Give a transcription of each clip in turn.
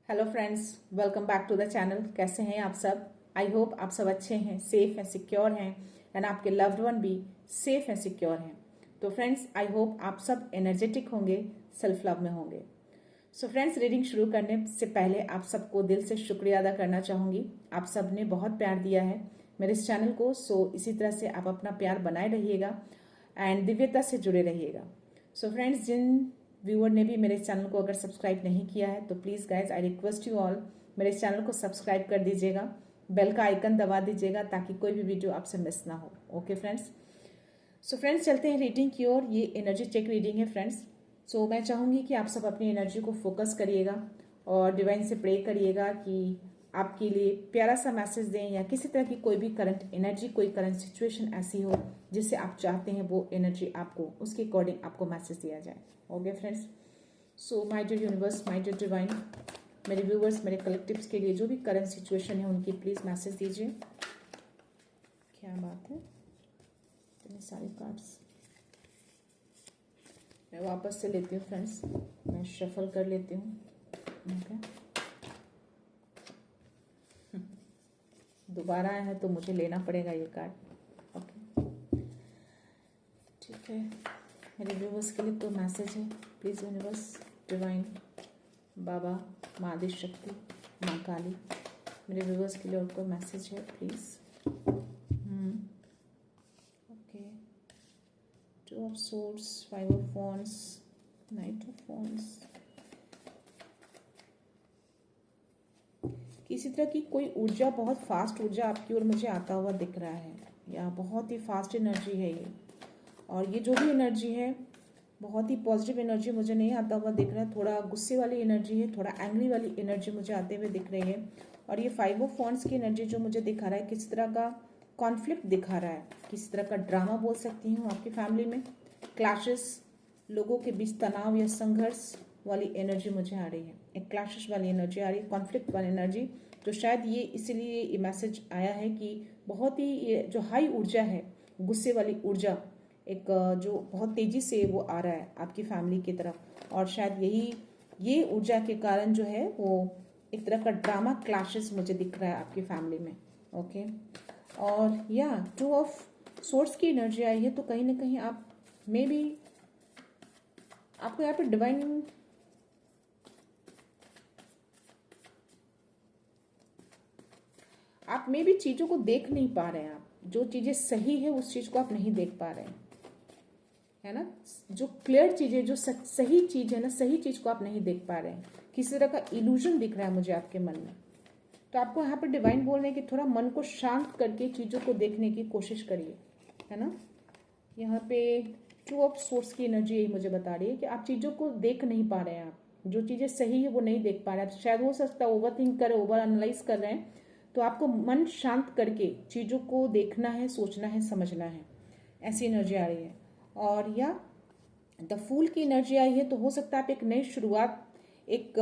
Hello friends, welcome back to the channel. कैसे हैं आप सब? आई होप आप सब अच्छे हैं, सेफ हैं, सिक्योर हैं एंड आपके लव्ड वन भी सेफ हैं, सिक्योर हैं। तो फ्रेंड्स, आई होप आप सब एनर्जेटिक होंगे, सेल्फ लव में होंगे। सो फ्रेंड्स, रीडिंग शुरू करने से पहले आप सबको दिल से शुक्रिया अदा करना चाहूँगी। आप सब ने बहुत प्यार दिया है मेरे इस चैनल को। सो इसी तरह से आप अपना प्यार बनाए रहिएगा एंड दिव्यता से जुड़े रहिएगा। सो फ्रेंड्स, जिन व्यूअर ने भी मेरे चैनल को अगर सब्सक्राइब नहीं किया है तो please guys I request you all, मेरे चैनल को सब्सक्राइब कर दीजिएगा, बेल का आइकन दबा दीजिएगा ताकि कोई भी वीडियो आपसे मिस ना हो। Okay friends. सो फ्रेंड्स, चलते हैं रीडिंग की ओर। ये एनर्जी चेक रीडिंग है फ्रेंड्स। सो मैं चाहूँगी कि आप सब अपनी एनर्जी को फोकस करिएगा और डिवाइन से प्रे करिएगा कि आपके लिए प्यारा सा मैसेज दें, या किसी तरह की कोई भी करंट एनर्जी, कोई करंट सिचुएशन ऐसी हो जिससे आप चाहते हैं वो एनर्जी आपको, उसके अकॉर्डिंग आपको मैसेज दिया जाए। Okay friends. So my dear universe, my dear divine, मेरे व्यूवर्स, मेरे कलेक्टिव्स के लिए जो भी करंट सिचुएशन है उनकी प्लीज़ मैसेज दीजिए। क्या बात है, इतने सारे कार्ड्स मैं वापस से लेती हूँ फ्रेंड्स, मैं शफल कर लेती हूँ। ओके, दोबारा आया है तो मुझे लेना पड़ेगा ये कार्ड। ओके, ठीक है। मेरे व्यूवर्स के लिए तो मैसेज है, प्लीज़ यूनिवर्स, डिवाइन, बाबा, माँ आदि शक्ति, माँ काली, मेरे व्यूवर्स के लिए और कोई मैसेज है please. Okay, two of swords, five of wands, night of wands. किसी तरह की कोई ऊर्जा, बहुत फास्ट ऊर्जा आपकी ओर मुझे आता हुआ दिख रहा है, या बहुत ही फास्ट एनर्जी है ये। और ये जो भी एनर्जी है बहुत ही पॉजिटिव एनर्जी मुझे नहीं आता हुआ दिख रहा है, थोड़ा गुस्से वाली एनर्जी है, थोड़ा एंग्री वाली एनर्जी मुझे आते हुए दिख रही है। और ये फाइव ऑफ वॉन्ड्स की एनर्जी जो मुझे दिखा रहा है, किसी तरह का कॉन्फ्लिक्ट दिखा रहा है, किसी तरह का ड्रामा बोल सकती हूँ आपकी फैमिली में, क्लैशेस, लोगों के बीच तनाव या संघर्ष वाली एनर्जी मुझे आ रही है। एक क्लैशेस वाली एनर्जी आ रही है, कॉन्फ्लिक्ट वाली एनर्जी, जो शायद ये इसीलिए ये मैसेज आया है कि बहुत ही जो हाई ऊर्जा है, गुस्से वाली ऊर्जा, एक जो बहुत तेज़ी से वो आ रहा है आपकी फैमिली की तरफ, और शायद यही ये ऊर्जा के कारण जो है वो एक तरह का ड्रामा क्लैशेस मुझे दिख रहा है आपकी फैमिली में। ओके, और या टू ऑफ सोर्स की एनर्जी आई है, तो कहीं ना कहीं आप मे बी, आपको यहाँ पे डिवाइन, आप मे भी चीज़ों को देख नहीं पा रहे हैं, आप जो चीज़ें सही है उस चीज़ को आप नहीं देख पा रहे हैं, है ना। जो क्लियर चीज़ है, जो सही चीज़ है ना, सही चीज़ को आप नहीं देख पा रहे हैं, किसी तरह का इल्यूजन दिख रहा है मुझे आपके मन में। तो आपको यहाँ पर डिवाइन बोल रहे हैं कि थोड़ा मन को शांत करके चीज़ों को देखने की कोशिश करिए, है ना। यहाँ पे टू ऑफ सोर्स की एनर्जी यही मुझे बता रही है कि आप चीज़ों को देख नहीं पा रहे हैं, आप जो चीज़ें सही है वो नहीं देख पा रहे हैं। शायद हो सकता है ओवर थिंक कर, ओवर एनालाइज कर रहे हैं, तो आपको मन शांत करके चीज़ों को देखना है, सोचना है, समझना है, ऐसी एनर्जी आ रही है। और या द फूल की एनर्जी आई है, तो हो सकता है आप एक नई शुरुआत, एक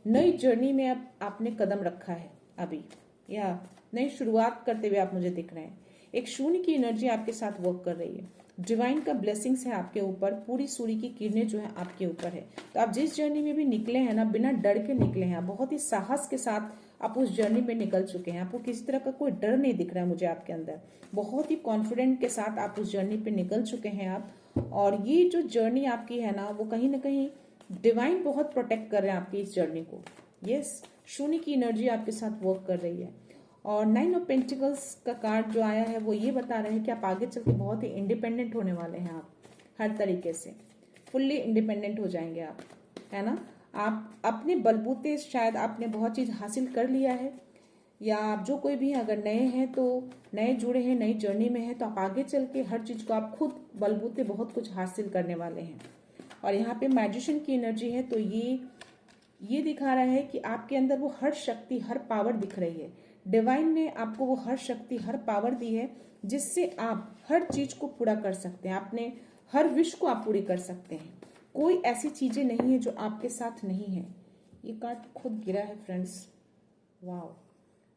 नई जर्नी में आपने कदम रखा है अभी, या नई शुरुआत करते हुए आप मुझे दिख रहे हैं। एक शून्य की एनर्जी आपके साथ वर्क कर रही है, डिवाइन का ब्लेसिंग्स है आपके ऊपर, पूरी सूर्य की किरणें जो है आपके ऊपर है। तो आप जिस जर्नी में भी निकले हैं ना, बिना डर के निकले हैं, बहुत ही साहस के साथ आप उस जर्नी में निकल चुके हैं। आपको किसी तरह का कोई डर नहीं दिख रहा है मुझे आपके अंदर, बहुत ही कॉन्फिडेंट के साथ आप उस जर्नी पे निकल चुके हैं आप। और ये जो जर्नी आपकी है ना, वो कहीं ना कहीं डिवाइन बहुत प्रोटेक्ट कर रहे हैं आपकी इस जर्नी को। यस, शून्य की एनर्जी आपके साथ वर्क कर रही है। और नाइन ऑफ पेंटिकल्स का कार्ड जो आया है वो ये बता रहा है कि आप आगे चल के बहुत ही इंडिपेंडेंट होने वाले हैं, आप हर तरीके से फुल्ली इंडिपेंडेंट हो जाएंगे आप, है ना। आप अपने बलबूते, शायद आपने बहुत चीज़ हासिल कर लिया है, या आप जो कोई भी अगर नए हैं तो नए जुड़े हैं, नई जर्नी में है, तो आप आगे चल के हर चीज़ को आप खुद बलबूते बहुत कुछ हासिल करने वाले हैं। और यहाँ पे मैजिशियन की एनर्जी है, तो ये दिखा रहा है कि आपके अंदर वो हर शक्ति, हर पावर दिख रही है। डिवाइन ने आपको वो हर शक्ति, हर पावर दी है जिससे आप हर चीज को पूरा कर सकते हैं, आपने हर विश को आप पूरी कर सकते हैं। कोई ऐसी चीजें नहीं है जो आपके साथ नहीं है। ये कार्ड खुद गिरा है फ्रेंड्स, वाओ,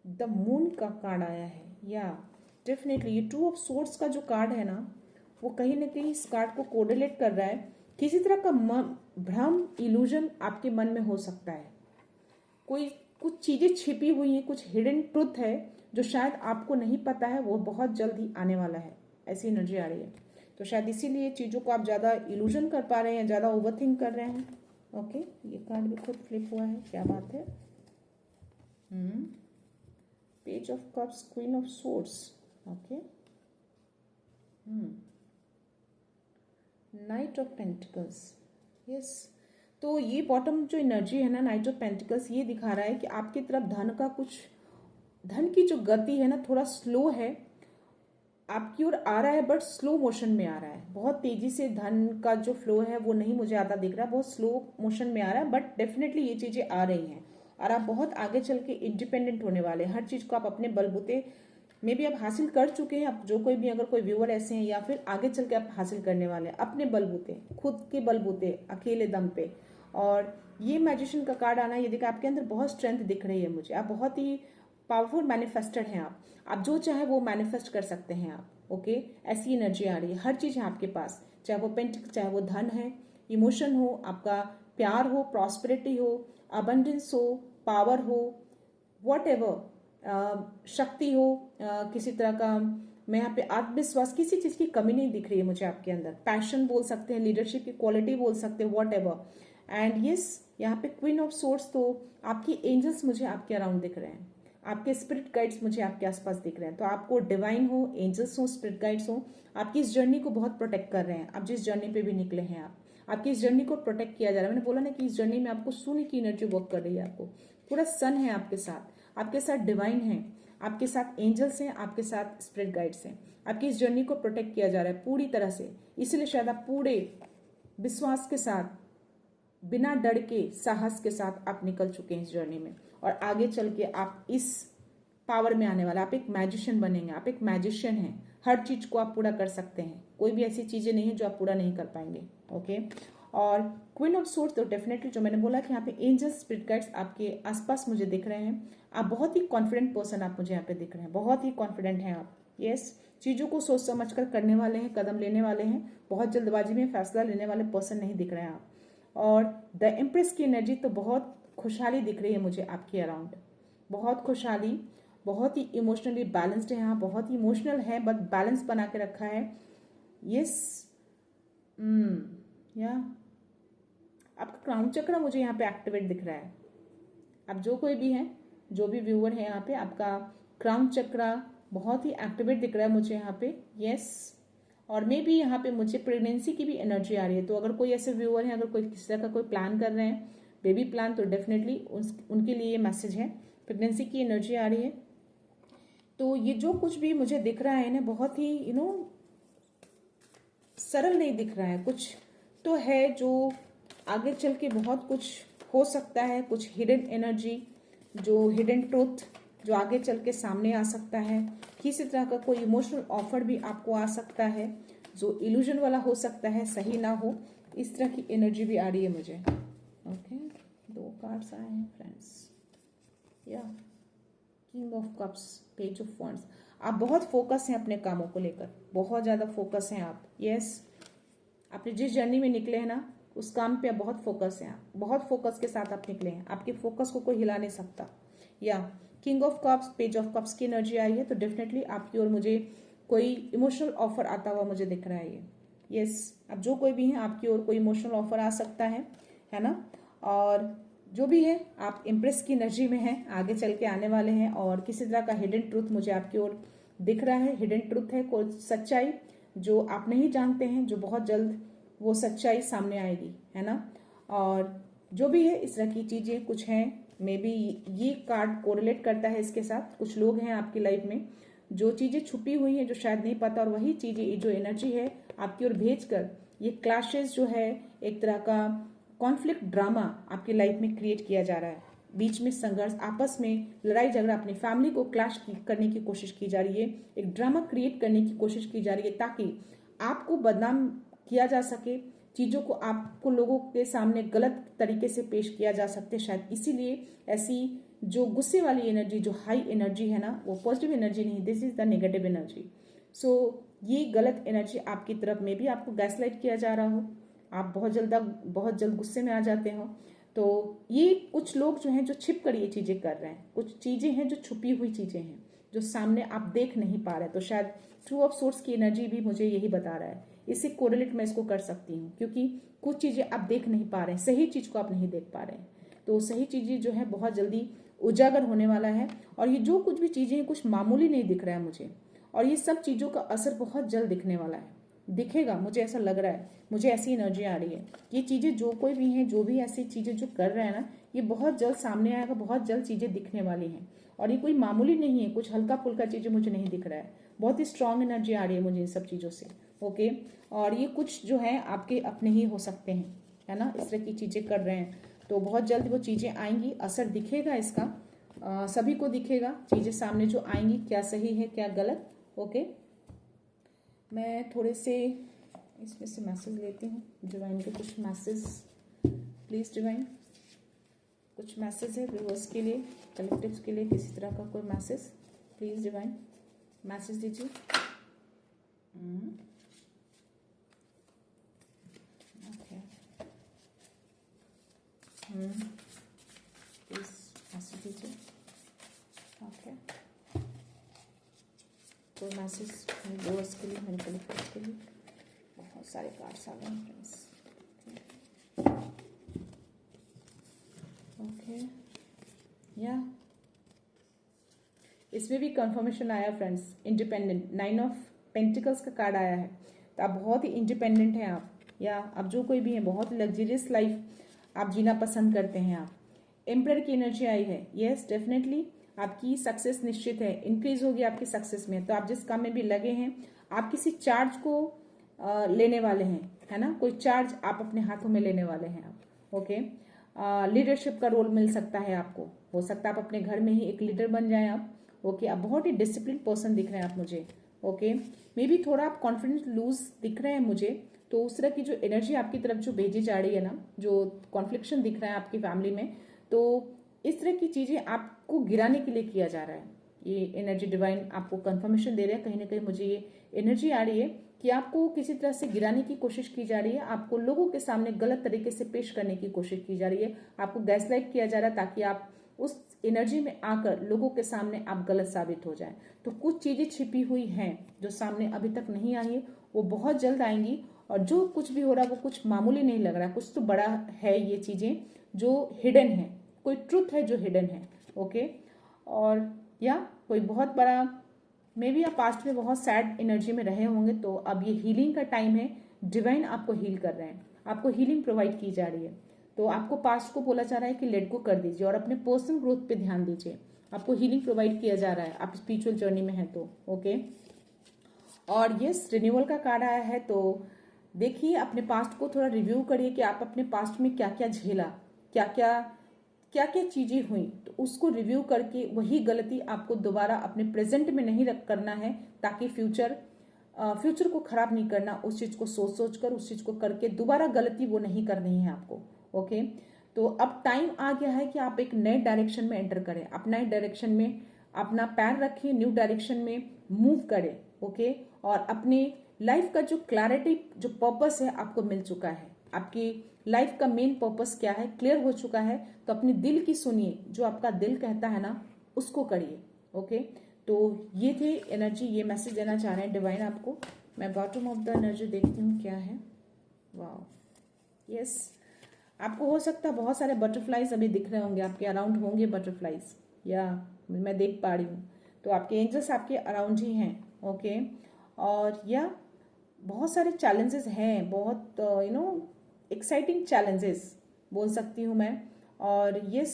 द मून का कार्ड आया है। या डेफिनेटली ये टू ऑफ सोर्ड्स का जो कार्ड है ना, वो कहीं ना कहीं इस कार्ड को कोरिलेट कर रहा है। किसी तरह का भ्रम, इल्यूजन आपके मन में हो सकता है, कोई कुछ चीज़ें छिपी हुई हैं, कुछ हिडन ट्रुथ है जो शायद आपको नहीं पता है, वो बहुत जल्द ही आने वाला है, ऐसी एनर्जी आ रही है। तो शायद इसीलिए चीज़ों को आप ज़्यादा इल्यूजन कर पा रहे हैं, ज़्यादा ओवरथिंक कर रहे हैं। ओके, ये कार्ड भी खुद फ्लिप हुआ है, क्या बात है। Page of cups, queen of swords. Okay, night of pentacles. Yes, तो ये बॉटम जो एनर्जी है ना, नाइट ऑफ पेंटिकल्स, ये दिखा रहा है कि आपकी तरफ धन की जो गति है ना, थोड़ा स्लो है, आपकी ओर आ रहा है बट स्लो मोशन में आ रहा है। बहुत तेजी से धन का जो फ्लो है वो नहीं मुझे आता दिख रहा, बहुत स्लो मोशन में आ रहा है, बट डेफिनेटली ये चीजें आ रही हैं और आप बहुत आगे चल के इंडिपेंडेंट होने वाले हैं। हर चीज को आप अपने बलबूते में भी आप हासिल कर चुके हैं। आप जो कोई भी अगर कोई व्यूअर ऐसे हैं या फिर आगे चल के आप हासिल करने वाले हैं अपने बलबूते, खुद के बलबूते, अकेले दम पे। और ये मैजिशियन का कार्ड आना, ये देखा आपके अंदर बहुत स्ट्रेंथ दिख रही है मुझे। आप बहुत ही पावरफुल मैनिफेस्टर हैं। आप जो चाहे वो मैनिफेस्ट कर सकते हैं आप। ओके, ऐसी एनर्जी आ रही है, हर चीज है आपके पास, चाहे वो पेंटिकल, चाहे वो धन है, इमोशन हो, आपका प्यार हो, प्रॉस्पेरिटी हो, अबंडेंस हो, पावर हो, वॉट एवर, शक्ति हो, किसी तरह का, मैं यहाँ पे आत्मविश्वास, किसी चीज की कमी नहीं दिख रही है मुझे आपके अंदर। पैशन बोल सकते हैं, लीडरशिप की क्वालिटी बोल सकते हैं, वॉट एवर। एंड यस, यहाँ पे क्वीन ऑफ सोर्ड्स, तो आपकी एंजल्स मुझे आपके अराउंड दिख रहे हैं, आपके स्पिरिट गाइड्स मुझे आपके आसपास दिख रहे हैं। तो आपको डिवाइन हो, एंजल्स हो, स्पिरिट गाइड्स हो, आपकी इस जर्नी को बहुत प्रोटेक्ट कर रहे हैं। आप जिस जर्नी पे भी निकले हैं, आपकी इस जर्नी को प्रोटेक्ट किया जा रहा है। मैंने बोला ना कि इस जर्नी में आपको सोने की एनर्जी वर्क कर रही है। आपको पूरा सन है आपके साथ डिवाइन है, आपके साथ एंजल्स हैं, आपके साथ स्पिरिट गाइड्स हैं। आपकी इस जर्नी को प्रोटेक्ट किया जा रहा है पूरी तरह से। इसलिए शायद आप पूरे विश्वास के साथ, बिना डर के, साहस के साथ आप निकल चुके हैं इस जर्नी में। और आगे चल के आप इस पावर में आने वाला, आप एक मैजिशियन बनेंगे। आप एक मैजिशियन हैं, हर चीज को आप पूरा कर सकते हैं। कोई भी ऐसी चीजें नहीं है जो आप पूरा नहीं कर पाएंगे। ओके, और क्वीन ऑफ सोर्ड्स, तो डेफिनेटली जो मैंने बोला कि यहाँ पे एंजल्स, स्पिरिट गाइड्स आपके आसपास मुझे दिख रहे हैं। आप बहुत ही कॉन्फिडेंट पर्सन आप मुझे यहाँ पे दिख रहे हैं, बहुत ही कॉन्फिडेंट हैं आप। यस, चीजों को सोच समझ कर करने वाले हैं, कदम लेने वाले हैं, बहुत जल्दबाजी में फैसला लेने वाले पर्सन नहीं दिख रहे हैं आप। और द एम्प्रेस की एनर्जी, तो बहुत खुशहाली दिख रही है मुझे आपके अराउंड, बहुत खुशहाली, बहुत ही इमोशनली बैलेंस्ड है। यहाँ बहुत ही इमोशनल है बट बैलेंस बना के रखा है। यस, या आपका क्राउन चक्र मुझे यहाँ पे एक्टिवेट दिख रहा है। आप जो कोई भी हैं, जो भी व्यूअर है यहाँ पे, आपका क्राउन चक्र बहुत ही एक्टिवेट दिख रहा है मुझे यहाँ पे। यस, और मे भी यहाँ पे मुझे प्रेगनेंसी की भी एनर्जी आ रही है। तो अगर कोई ऐसे व्यूअर हैं, अगर कोई किसी तरह का कोई प्लान कर रहे हैं, बेबी प्लान, तो डेफिनेटली उनके लिए ये मैसेज है। प्रेगनेंसी की एनर्जी आ रही है। तो ये जो कुछ भी मुझे दिख रहा है ना, बहुत ही सरल नहीं दिख रहा है। कुछ तो है जो आगे चल के बहुत कुछ हो सकता है, कुछ हिडन एनर्जी, जो हिडन ट्रूथ जो आगे चल के सामने आ सकता है। किसी तरह का कोई इमोशनल ऑफर भी आपको आ सकता है जो इल्यूजन वाला हो सकता है, सही ना हो, इस तरह की एनर्जी भी आ रही है मुझे। ओके, 2 कार्ड्स आए हैं फ्रेंड्स। या king of cups, page of wands. आप बहुत फोकस हैं अपने कामों को लेकर, बहुत ज्यादा फोकस हैं आप। यस, आपने जिस जर्नी में निकले हैं ना, उस काम पे आप बहुत फोकस हैं, आप बहुत फोकस के साथ आप निकले हैं। आपके फोकस को कोई हिला नहीं सकता। या king of cups, page of cups की एनर्जी आई है, तो डेफिनेटली आपकी ओर मुझे कोई इमोशनल ऑफर आता हुआ मुझे दिख रहा है ये। यस, अब जो कोई भी है, आपकी ओर कोई इमोशनल ऑफर आ सकता है ना। और जो भी है, आप इम्प्रेस की एनर्जी में हैं, आगे चल के आने वाले हैं। और किसी तरह का हिडन ट्रूथ मुझे आपकी ओर दिख रहा है। हिडन ट्रूथ है कोई सच्चाई जो आप नहीं जानते हैं, जो बहुत जल्द वो सच्चाई सामने आएगी, है ना। और जो भी है, इस तरह की चीजें कुछ हैं। मे बी ये कार्ड कोरिलेट करता है इसके साथ। कुछ लोग हैं आपकी लाइफ में जो चीजें छुपी हुई हैं, जो शायद नहीं पता, और वही चीजें, जो एनर्जी है आपकी ओर भेजकर ये क्लैशेस जो है, एक तरह का कॉन्फ्लिक्ट ड्रामा आपकी लाइफ में क्रिएट किया जा रहा है। बीच में संघर्ष, आपस में लड़ाई झगड़ा, अपनी फैमिली को क्लैश करने की कोशिश की जा रही है, एक ड्रामा क्रिएट करने की कोशिश की जा रही है ताकि आपको बदनाम किया जा सके, चीजों को आपको लोगों के सामने गलत तरीके से पेश किया जा सकते। शायद इसीलिए ऐसी जो गुस्से वाली एनर्जी, जो हाई एनर्जी है ना, वो पॉजिटिव एनर्जी नहीं, this is the negative energy. So ये गलत एनर्जी आपकी तरफ में भी आपको गैसलाइट किया जा रहा हो, आप बहुत जल्द गुस्से में आ जाते हो, तो ये कुछ लोग जो हैं जो छिप कर ये चीज़ें कर रहे हैं, कुछ चीज़ें हैं जो छुपी हुई चीज़ें हैं जो सामने आप देख नहीं पा रहे। तो शायद टू ऑफ सोर्स की एनर्जी भी मुझे यही बता रहा है, इससे कोरिलेट मैं इसको कर सकती हूँ, क्योंकि कुछ चीज़ें आप देख नहीं पा रहे हैं, सही चीज़ को आप नहीं देख पा रहे हैं। तो सही चीज़ें जो है बहुत जल्दी उजागर होने वाला है। और ये जो कुछ भी चीज़ें हैं कुछ मामूली नहीं दिख रहा है मुझे, और ये सब चीज़ों का असर बहुत जल्द दिखने वाला है, दिखेगा, मुझे ऐसा लग रहा है, मुझे ऐसी एनर्जी आ रही है। ये चीज़ें जो कोई भी हैं, जो भी ऐसी चीज़ें जो कर रहे हैं ना, ये बहुत जल्द सामने आएगा, बहुत जल्द चीज़ें दिखने वाली हैं। और ये कोई मामूली नहीं है, कुछ हल्का फुल्का चीज़ें मुझे नहीं दिख रहा है, बहुत ही स्ट्रांग एनर्जी आ रही है मुझे इन सब चीज़ों से। ओके, और ये कुछ जो है आपके अपने ही हो सकते हैं, है ना, इस तरह की चीज़ें कर रहे हैं। तो बहुत जल्द वो चीज़ें आएंगी, असर दिखेगा इसका, सभी को दिखेगा चीज़ें सामने जो आएंगी, क्या सही है क्या गलत। ओके, मैं थोड़े से इसमें से मैसेज लेती हूँ, डिवाइन के कुछ मैसेज प्लीज़। डिवाइन कुछ मैसेज है व्यूअर्स के लिए, कलेक्टिव्स के लिए, किसी तरह का कोई मैसेज प्लीज़ डिवाइन मैसेज दीजिए। ओके, प्लीज़ मैसेज दीजिए। ओके, कोई मैसेज मेरे व्यूअर्स के लिए, मेरे कलेक्टिव्स के लिए। बहुत सारे कार्ड्स आ गए हैं फ्रेंड्स। ओके, या इसमें भी कंफर्मेशन आया फ्रेंड्स, इंडिपेंडेंट, 9 ऑफ पेंटिकल्स का कार्ड आया है। तो आप बहुत ही इंडिपेंडेंट हैं आप, या आप जो कोई भी हैं बहुत लग्जरियस लाइफ आप जीना पसंद करते हैं आप। एम्परर की एनर्जी आई है, यस डेफिनेटली आपकी सक्सेस निश्चित है, इंक्रीज होगी आपकी सक्सेस में। तो आप जिस काम में भी लगे हैं, आप किसी चार्ज को लेने वाले हैं, है ना, कोई चार्ज आप अपने हाथों में लेने वाले हैं आप। ओके, लीडरशिप का रोल मिल सकता है आपको, हो सकता है आप अपने घर में ही एक लीडर बन जाएं आप। ओके, आप बहुत ही डिसिप्लिन पर्सन दिख रहे हैं आप मुझे। ओके, मे बी थोड़ा आप कॉन्फिडेंस लूज दिख रहे हैं मुझे। तो उस तरह की जो एनर्जी आपकी तरफ जो भेजी जा रही है ना, जो कॉन्फ्लिक्शन दिख रहा है आपकी फैमिली में, तो इस तरह की चीज़ें आपको गिराने के लिए किया जा रहा है। ये एनर्जी डिवाइन आपको कंफर्मेशन दे रहे हैं, कहीं ना कहीं मुझे ये एनर्जी आ रही है कि आपको किसी तरह से गिराने की कोशिश की जा रही है, आपको लोगों के सामने गलत तरीके से पेश करने की कोशिश की जा रही है, आपको गैसलाइट किया जा रहा है ताकि आप उस एनर्जी में आकर लोगों के सामने आप गलत साबित हो जाएं। तो कुछ चीज़ें छिपी हुई हैं जो सामने अभी तक नहीं आई है, वो बहुत जल्द आएंगी। और जो कुछ भी हो रहा है वो कुछ मामूली नहीं लग रहा है, कुछ तो बड़ा है। ये चीज़ें जो हिडन है, कोई ट्रुथ है जो हिडन है। ओके, और या कोई बहुत बड़ा, मे बी आप पास्ट में बहुत सैड एनर्जी में रहे होंगे, तो अब ये हीलिंग का टाइम है, डिवाइन आपको हील कर रहे हैं, आपको हीलिंग प्रोवाइड की जा रही है। तो आपको पास्ट को बोला जा रहा है कि लेट गो कर दीजिए और अपने पर्सनल ग्रोथ पे ध्यान दीजिए, आपको हीलिंग प्रोवाइड किया जा रहा है, आप स्पिरिचुअल जर्नी में हैं तो। ओके, और यस रिन्यूअल का कार्ड आया है। तो देखिए अपने पास्ट को थोड़ा रिव्यू करिए कि आप अपने पास्ट में क्या क्या झेला, क्या क्या चीजें हुई, तो उसको रिव्यू करके वही गलती आपको दोबारा अपने प्रेजेंट में नहीं करना है, ताकि फ्यूचर को खराब नहीं करना। उस चीज को सोच कर उस चीज को करके दोबारा गलती वो नहीं करनी है आपको। ओके, तो अब टाइम आ गया है कि आप एक नए डायरेक्शन में एंटर करें, आप नए डायरेक्शन में अपना पैर रखिए, न्यू डायरेक्शन में मूव करें। ओके, और अपनी लाइफ का जो क्लैरिटी, जो पर्पस है आपको मिल चुका है, आपकी लाइफ का मेन पर्पस क्या है क्लियर हो चुका है। तो अपने दिल की सुनिए, जो आपका दिल कहता है ना उसको करिए। ओके, तो ये थे एनर्जी, ये मैसेज देना चाह रहे हैं डिवाइन आपको। मैं बॉटम ऑफ द एनर्जी देखती हूँ क्या है। वाह, यस, आपको हो सकता है बहुत सारे बटरफ्लाइज अभी दिख रहे होंगे, आपके अराउंड होंगे बटरफ्लाइज, या मैं देख पा रही हूँ। तो आपके एंजल्स आपके अराउंड ही हैं। ओके, और या बहुत सारे चैलेंजेस हैं, बहुत एक्साइटिंग चैलेंजेस बोल सकती हूँ मैं। और यस,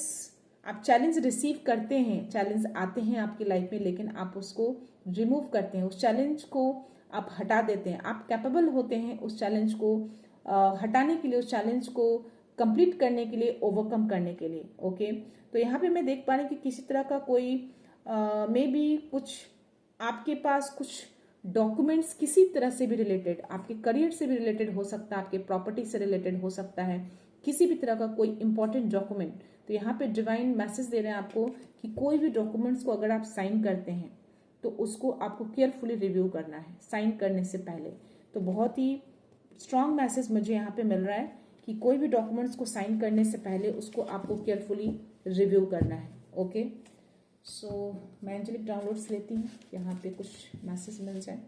आप चैलेंज रिसीव करते हैं, चैलेंज आते हैं आपकी लाइफ में, लेकिन आप उसको रिमूव करते हैं, उस चैलेंज को आप हटा देते हैं। आप कैपेबल होते हैं उस चैलेंज को हटाने के लिए, उस चैलेंज को कंप्लीट करने के लिए, ओवरकम करने के लिए। ओके, तो यहाँ पे मैं देख पा रही हूँ कि किसी तरह का कोई मे बी कुछ आपके पास कुछ डॉक्यूमेंट्स किसी तरह से भी रिलेटेड, आपके करियर से भी रिलेटेड हो सकता है, आपके प्रॉपर्टी से रिलेटेड हो सकता है, किसी भी तरह का कोई इंपॉर्टेंट डॉक्यूमेंट। तो यहाँ पे डिवाइन मैसेज दे रहे हैं आपको कि कोई भी डॉक्यूमेंट्स को अगर आप साइन करते हैं तो उसको आपको केयरफुली रिव्यू करना है साइन करने से पहले। तो बहुत ही स्ट्रांग मैसेज मुझे यहाँ पे मिल रहा है कि कोई भी डॉक्यूमेंट्स को साइन करने से पहले उसको आपको केयरफुली रिव्यू करना है। ओके, सो मैं एंजेलिक डाउनलोड्स लेती हूँ, यहाँ पे कुछ मैसेज मिल जाए।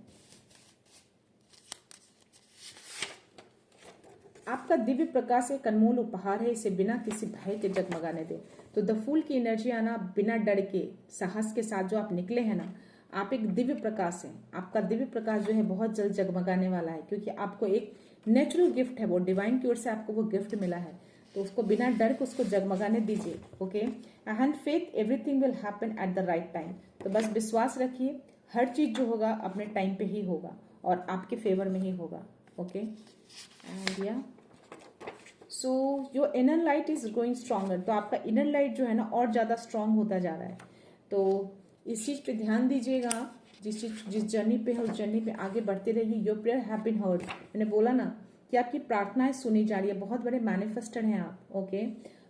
आपका दिव्य प्रकाश एक अनमोल उपहार है, इसे बिना किसी भय के जगमगाने दें। तो द फूल की एनर्जी आना, बिना डर के साहस के साथ जो आप निकले हैं ना, आप एक दिव्य प्रकाश हैं। आपका दिव्य प्रकाश जो है बहुत जल्द जगमगाने वाला है, क्योंकि आपको एक नेचुरल गिफ्ट है, वो डिवाइन की ओर से आपको वो गिफ्ट मिला है। तो उसको बिना डर के उसको जगमगाने दीजिए। Okay, and faith everything will happen at the right time. तो बस विश्वास रखिए, हर चीज जो होगा अपने टाइम पे ही होगा और आपके फेवर में ही होगा। ओके, एंड या so your inner light is growing stronger. तो आपका इनर लाइट जो है ना और ज्यादा स्ट्रांग होता जा रहा है। तो इस चीज पे ध्यान दीजिएगा, जिस जर्नी पे है उस जर्नी पे आगे बढ़ते रहिए। Your prayer have been heard. मैंने बोला ना कि आपकी प्रार्थनाएं सुनी जा रही है। बहुत बड़े मैनिफेस्टर हैं आप। ओके,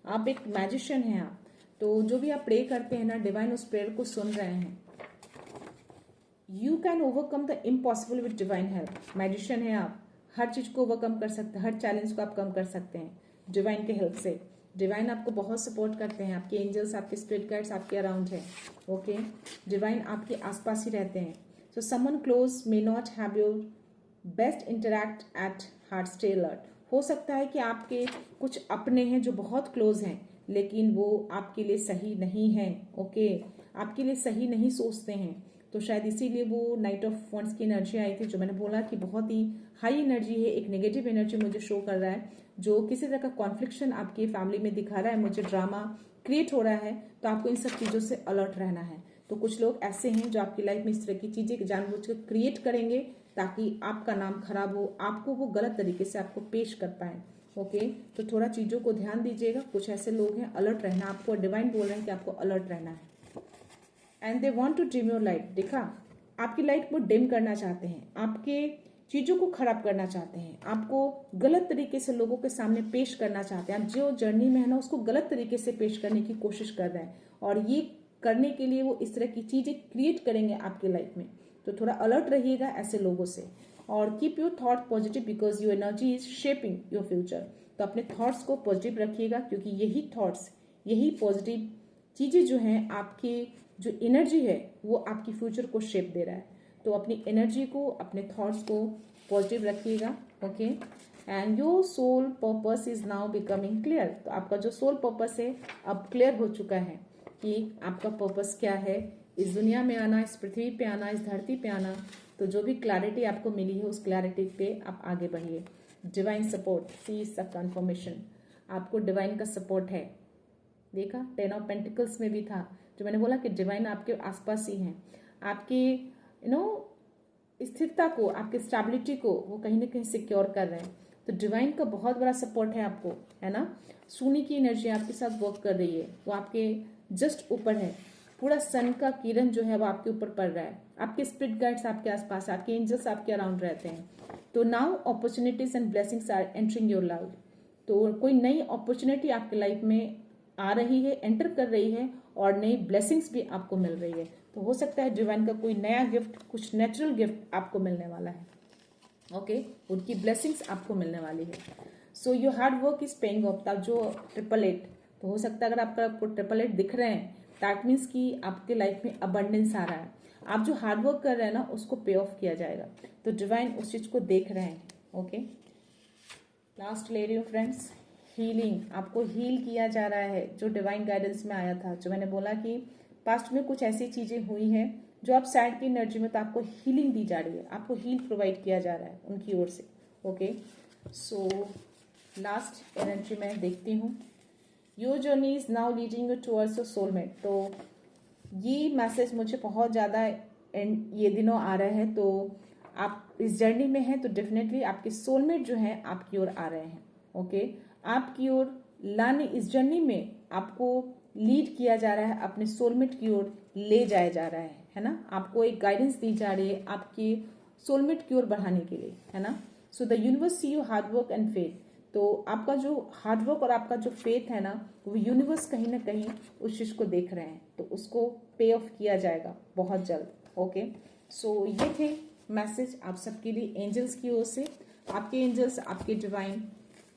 आप एक मैजिशियन हैं आप। तो जो भी आप प्रे करते हैं ना, डिवाइन उस प्रेयर को सुन रहे हैं। You can overcome the impossible with divine help. Magician है आप, हर चीज को ओवरकम कर सकते हैं, हर चैलेंज को आप कम कर सकते हैं डिवाइन के हेल्प से। डिवाइन आपको बहुत सपोर्ट करते हैं, आपके एंजल्स, आपके स्पिरिट गाइड्स आपके अराउंड है। ओके, डिवाइन आपके आसपास ही रहते हैं। So someone close may not have your best interact at heart, stay alert. हो सकता है कि आपके कुछ अपने हैं जो बहुत क्लोज हैं, लेकिन वो आपके लिए सही नहीं है। ओके, आपके लिए सही नहीं सोचते हैं। तो शायद इसीलिए वो नाइट ऑफ वंड्स की एनर्जी आई थी, जो मैंने बोला कि बहुत ही हाई एनर्जी है। एक नेगेटिव एनर्जी मुझे शो कर रहा है, जो किसी तरह का कॉन्फ्लिक्शन आपकी फैमिली में दिखा रहा है, मुझे ड्रामा क्रिएट हो रहा है। तो आपको इन सब चीजों से अलर्ट रहना है। तो कुछ लोग ऐसे हैं जो आपकी लाइफ में इस तरह की चीजें जानबूझकर क्रिएट करेंगे ताकि आपका नाम खराब हो, आपको वो गलत तरीके से आपको पेश कर पाए। ओके, तो थोड़ा चीजों को ध्यान दीजिएगा। कुछ ऐसे लोग हैं, अलर्ट रहना आपको। डिवाइन बोल रहे हैं कि आपको अलर्ट रहना है। And they want to dim your light. देखा, आपकी लाइट को डिम करना चाहते हैं, आपके चीजों को खराब करना चाहते हैं, आपको गलत तरीके से लोगों के सामने पेश करना चाहते हैं। आप जो जर्नी में है ना उसको गलत तरीके से पेश करने की कोशिश कर रहे हैं, और ये करने के लिए वो इस तरह की चीजें क्रिएट करेंगे आपकी लाइफ में। तो थोड़ा अलर्ट रहिएगा ऐसे लोगों से। और keep your thought positive because your energy is shaping your future. तो अपने थॉट्स को पॉजिटिव रखिएगा, क्योंकि यही थॉट्स, यही पॉजिटिव चीजें जो हैं, आपकी जो एनर्जी है वो आपकी फ्यूचर को शेप दे रहा है। तो अपनी एनर्जी को, अपने थॉट्स को पॉजिटिव रखिएगा। Okay, and your soul purpose is now becoming clear. तो आपका जो सोल पर्पस है अब क्लियर हो चुका है कि आपका पर्पस क्या है, इस दुनिया में आना, इस पृथ्वी पे आना, इस धरती पे आना। तो जो भी क्लैरिटी आपको मिली है उस क्लैरिटी पे आप आगे बढ़िए। Divine support, see is the confirmation. आपको डिवाइन का सपोर्ट है। देखा, 10 ऑफ पेंटिकल्स में भी था, जो मैंने बोला कि डिवाइन आपके आसपास ही हैं। आपकी स्थिरता को, आपकी स्टेबिलिटी को वो कहीं ना कहीं सिक्योर कर रहे हैं। तो डिवाइन का बहुत बड़ा सपोर्ट है आपको, है ना। सोने की एनर्जी आपके साथ वर्क कर रही है, वो आपके जस्ट ऊपर है। पूरा सन का किरण जो है वो आपके ऊपर पड़ रहा है। आपके स्पिरिट गाइड्स आपके आसपास, आपके एंजल्स आपके अराउंड रहते हैं। तो now opportunities and blessings are entering your life. तो कोई नई अपॉर्चुनिटी आपके लाइफ में आ रही है, एंटर कर रही है, और नई ब्लेसिंग्स भी आपको मिल रही है। तो हो सकता है डिवाइन का कोई नया गिफ्ट, कुछ नेचुरल गिफ्ट आपको मिलने वाला है। ओके, उनकी ब्लेसिंग्स आपको मिलने वाली है। So your hard work is paying off. तब जो 888, तो हो सकता है अगर आपको 888 दिख रहे हैं, दैट मीन्स कि आपके लाइफ में अबंडेंस आ रहा है। आप जो हार्ड वर्क कर रहे हैं ना उसको पे ऑफ किया जाएगा। तो डिवाइन उस चीज को देख रहे हैं। ओके, लास्ट ले रही हूँ फ्रेंड्स, हीलिंग। आपको हील किया जा रहा है, जो डिवाइन गाइडेंस में आया था। जो मैंने बोला कि पास्ट में कुछ ऐसी चीजें हुई हैं जो आप सैड की एनर्जी में, तो आपको हीलिंग दी जा रही है, आपको हील प्रोवाइड किया जा रहा है उनकी ओर से। ओके, सो लास्ट एनर्जी मैं देखती हूँ। Your journey is now leading you towards your soulmate. तो ये मैसेज मुझे बहुत ज़्यादा ये दिनों आ रहा है। तो आप इस जर्नी में हैं तो डेफिनेटली आपके सोलमेट जो हैं आपकी ओर आ रहे हैं। ओके, आपकी ओर लाने, इस जर्नी में आपको लीड किया जा रहा है, अपने सोलमेट की ओर ले जाया जा रहा है ना। आपको एक गाइडेंस दी जा रही है आपकी सोलमेट की ओर बढ़ाने के लिए, है ना। So the universe see you hard work and faith. तो आपका जो हार्ड वर्क और आपका जो फेथ है ना, वो यूनिवर्स कहीं ना कहीं उस चीज को देख रहे हैं। तो उसको पे ऑफ किया जाएगा बहुत जल्द। ओके, सो ये थे मैसेज आप सबके लिए एंजल्स की ओर से। आपके एंजल्स, आपके डिवाइन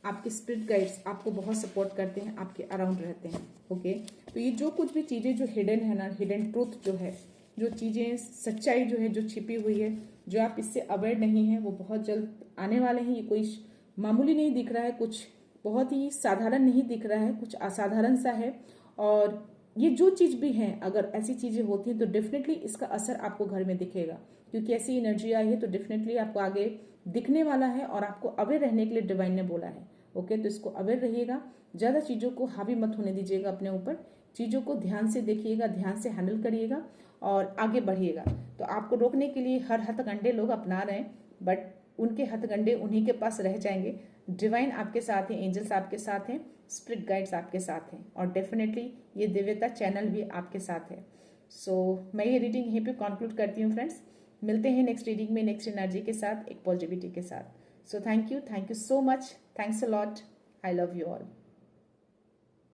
आपके स्पिरिट गाइड्स आपको बहुत सपोर्ट करते हैं, आपके अराउंड रहते हैं। ओके, तो ये जो कुछ भी चीज़ें जो हिडन है ना, हिडन ट्रूथ जो है, जो चीज़ें सच्चाई जो है जो छिपी हुई है, जो आप इससे अवेयर नहीं है, वो बहुत जल्द आने वाले हैं। ये कोई मामूली नहीं दिख रहा है, कुछ बहुत ही साधारण नहीं दिख रहा है, कुछ असाधारण सा है। और ये जो चीज़ भी है, अगर ऐसी चीज़ें होती हैं तो डेफिनेटली इसका असर आपको घर में दिखेगा, क्योंकि ऐसी एनर्जी आई है तो डेफिनेटली आपको आगे दिखने वाला है और आपको अवेयर रहने के लिए डिवाइन ने बोला है। ओके, तो इसको अवेयर रहिएगा, ज़्यादा चीज़ों को हावी मत होने दीजिएगा अपने ऊपर, चीज़ों को ध्यान से देखिएगा, ध्यान से हैंडल करिएगा और आगे बढ़िएगा। तो आपको रोकने के लिए हर हथकंडे लोग अपना रहे हैं, बट उनके हथकंडे उन्हीं के पास रह जाएंगे। डिवाइन आपके साथ हैं, एंजल्स आपके साथ हैं, स्पिरिट गाइड्स आपके साथ हैं, और डेफिनेटली ये दिव्यता चैनल भी आपके साथ है। सो मैं ये रीडिंग यहीं पे कंक्लूड करती हूँ फ्रेंड्स। मिलते हैं नेक्स्ट रीडिंग में, नेक्स्ट एनर्जी के साथ, एक पॉजिटिविटी के साथ। So thank you so much, thanks a lot, I love you all.